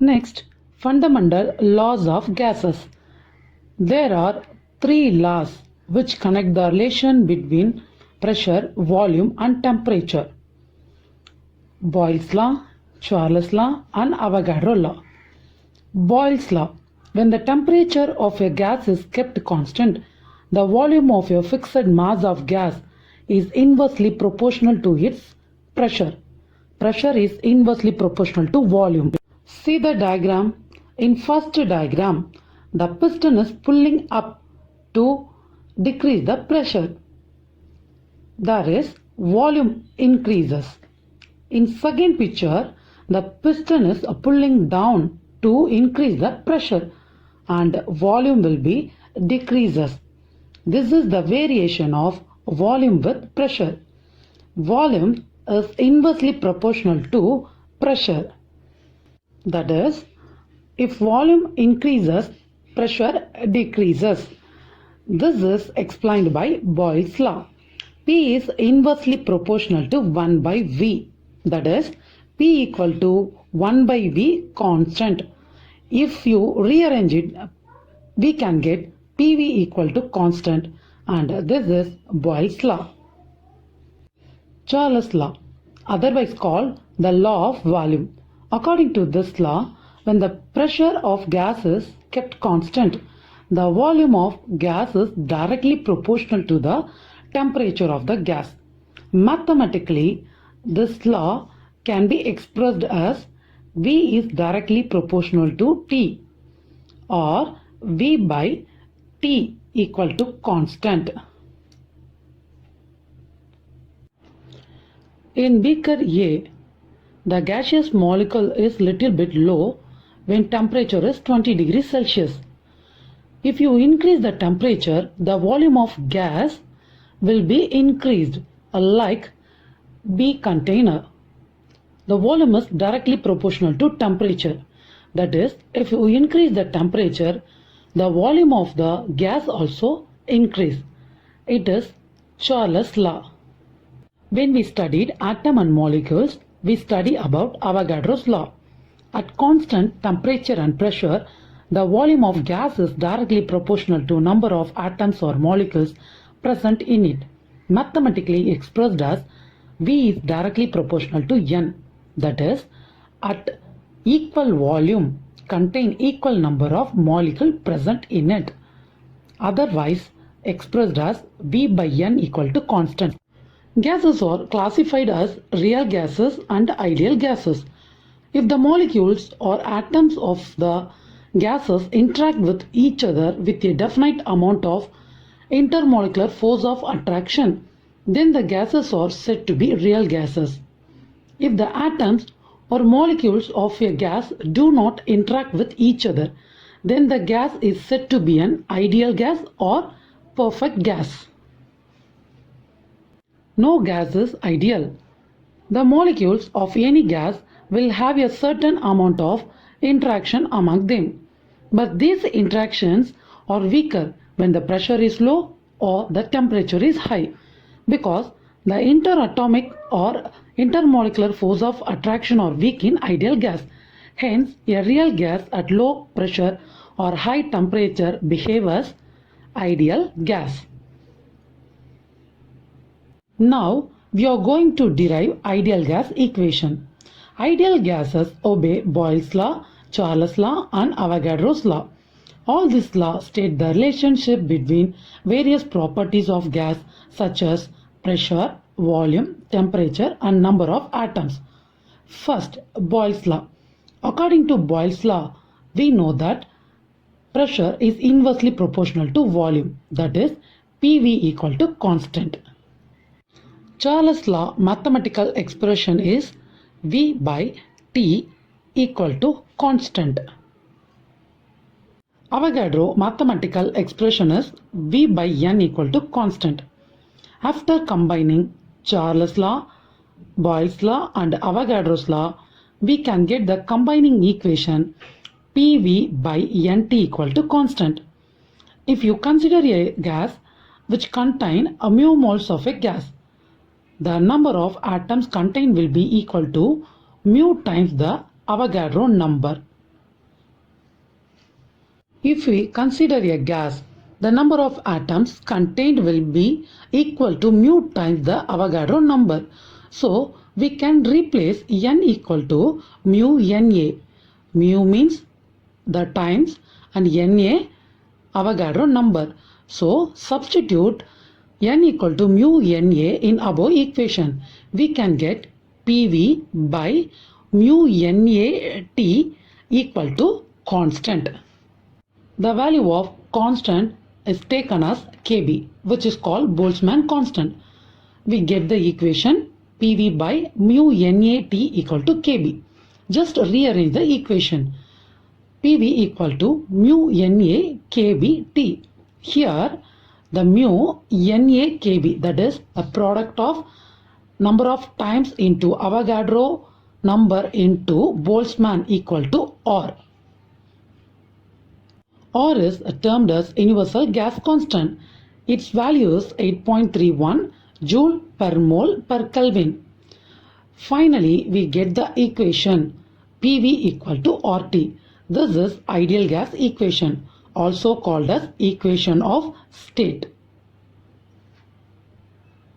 Next, fundamental laws of gases. There are three laws which connect the relation between pressure, volume and temperature. Boyle's law, Charles' law and Avogadro law. Boyle's law. When the temperature of a gas is kept constant, the volume of a fixed mass of gas is inversely proportional to its pressure. Pressure is inversely proportional to volume. See the diagram. In first diagram, the piston is pulling up to decrease the pressure. That is, volume increases. In second picture, the piston is pulling down to increase the pressure and volume will be decreases. This is the variation of volume with pressure. Volume is inversely proportional to pressure. That is, if volume increases, pressure decreases. This is explained by Boyle's law. P is inversely proportional to 1 by V. That is, P equal to 1 by V constant. If you rearrange it, we can get PV equal to constant, and this is Boyle's law. Charles' law, otherwise called the law of volume. According to this law, when the pressure of gas is kept constant, the volume of gas is directly proportional to the temperature of the gas. Mathematically, this law can be expressed as V is directly proportional to T, or V by T equal to constant. In beaker A, the gaseous molecule is little bit low when temperature is 20 degrees Celsius. If you increase the temperature, the volume of gas will be increased, like B container. The volume is directly proportional to temperature. That is, if you increase the temperature, the volume of the gas also increase. It is Charles' law. When we studied atom and molecules, we study about Avogadro's law. At constant temperature and pressure, the volume of gas is directly proportional to number of atoms or molecules present in it, mathematically expressed as V is directly proportional to N. That is, at equal volume contain equal number of molecules present in it. Otherwise expressed as V by N equal to constant. Gases are classified as real gases and ideal gases. If the molecules or atoms of the gases interact with each other with a definite amount of intermolecular force of attraction, then the gases are said to be real gases. If the atoms or molecules of a gas do not interact with each other, then the gas is said to be an ideal gas or perfect gas. No gas is ideal. The molecules of any gas will have a certain amount of interaction among them, but these interactions are weaker when the pressure is low or the temperature is high, because the interatomic or intermolecular force of attraction are weak in ideal gas. Hence, a real gas at low pressure or high temperature behaves as ideal gas. Now, we are going to derive ideal gas equation. Ideal gases obey Boyle's law, Charles' law and Avogadro's law. All these laws state the relationship between various properties of gas such as pressure, volume, temperature and number of atoms. First, Boyle's law. According to Boyle's law, we know that pressure is inversely proportional to volume, that is PV equal to constant. Charles' law mathematical expression is V by T equal to constant. Avogadro mathematical expression is V by N equal to constant. After combining Charles' law, Boyle's law and Avogadro's law, we can get the combining equation PV by NT equal to constant. If you consider a gas which contain a mu moles of a gas, the number of atoms contained will be equal to mu times the Avogadro number. If we consider a gas, the number of atoms contained will be equal to mu times the Avogadro number. So we can replace N equal to mu Na. Mu means the times and Na Avogadro number. So substitute N equal to mu Na in above equation. We can get PV by mu NaT equal to constant. The value of constant is taken as Kb, which is called Boltzmann constant. We get the equation PV by mu NaT equal to Kb. Just rearrange the equation. PV equal to mu Na Kbt. Here the mu Na Kb, that is the product of number of times into Avogadro number into Boltzmann equal to R. R is termed as universal gas constant. Its value is 8.31 joule per mole per Kelvin. Finally, we get the equation PV equal to RT. This is ideal gas equation, also called as equation of state.